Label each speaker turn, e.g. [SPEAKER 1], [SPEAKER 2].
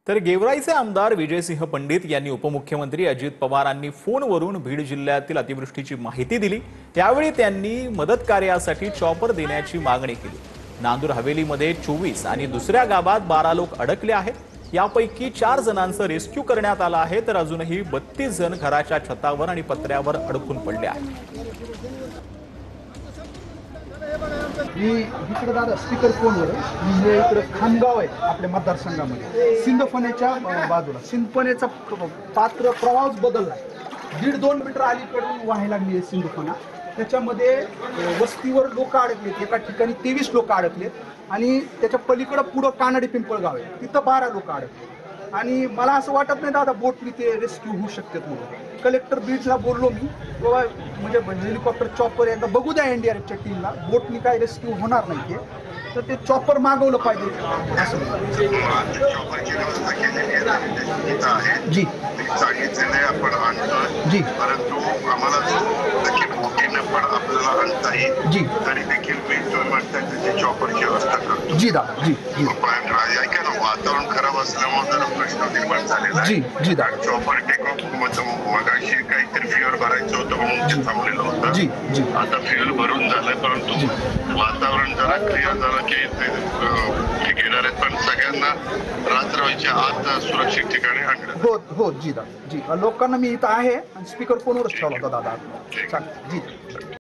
[SPEAKER 1] तर गेवराईचे आमदार विजयसिंह पंडित यांनी उपमुख्यमंत्री अजित पवारांनी फोनवरून बीड जिल्ह्यातील अतिवृष्टीची माहिती दिली। त्यावेळी त्यांनी मदत कार्यासाठी चॉपर देण्याची मागणी केली। नांदूर हवेलीमध्ये 24 आणि दुसऱ्या गावात 12 लोक अडकले आहेत। यापैकी 4 जणांचं रेस्क्यू करण्यात आलं आहे, तर अजूनही 32 जण घराच्या छतावर आणि पत्र्यावर अडकून पडले आहेत।
[SPEAKER 2] मी इकडे दादा स्पीकर फोनवर मी इकडे खामगाव आहे आपल्या मतदारसंघामध्ये सिंदफणेच्या बाजूला सिंदफणेचा पात्र प्रवाह बदलला 1.5-2 मीटर अलीकडून वाहायला लागली आहे सिंदफणा। त्याच्यामध्ये वस्तीवर लोक अडकलेत, एका ठिकाणी 23 लोक अडकलेत आणि त्याच्या पलीकडे पुढं कानडी पिंपळगाव आहे, तिथं 12 लोक अडकले। आणि मला असं वाटत नाही दादा बोटनी ते रेस्क्यू होऊ शकतात म्हणून। कलेक्टर बीडला बोललो मी, बाबा म्हणजे हेलिकॉप्टर चॉपर एकदा बघू द्या एनडीआरएफच्या टीमला, बोटनी काय रेस्क्यू होणार नाही ते, तर ते चॉपर मागवलं पाहिजे असं जी
[SPEAKER 3] सांगितलेले आपण आणतोय
[SPEAKER 2] जी,
[SPEAKER 3] परंतु आम्हाला देखील मोठीने पण आपल्याला आणता येईल
[SPEAKER 2] जी,
[SPEAKER 3] तरी देखील मी तुम्ही म्हणताय त्याची चॉपरची व्यवस्था करतो।
[SPEAKER 2] जी दादा जी जी
[SPEAKER 3] ऐका ना, वातावरण खराब असल्यामुळे जरा प्रश्न निर्माण झालेला आहे।
[SPEAKER 2] जी जी दादा
[SPEAKER 3] चॉपर टेकऑफ मगाशी काहीतरी फ्युअल भरायचं होतं म्हणून ते थांबलेलं होतं।
[SPEAKER 2] जी जी
[SPEAKER 3] आता फ्युअल भरून झालंय, परंतु वातावरण जरा क्लिअर झालं की ते घेणार आहेत, पण सगळ्यांना रात्रवायच्या आत सुरक्षित ठिकाणी आणलं।
[SPEAKER 2] हो हो जी दादा जी, लोकांना मी इथं आहे आणि स्पीकर फोनवरच ठेवला होता दादा। चालेल जी।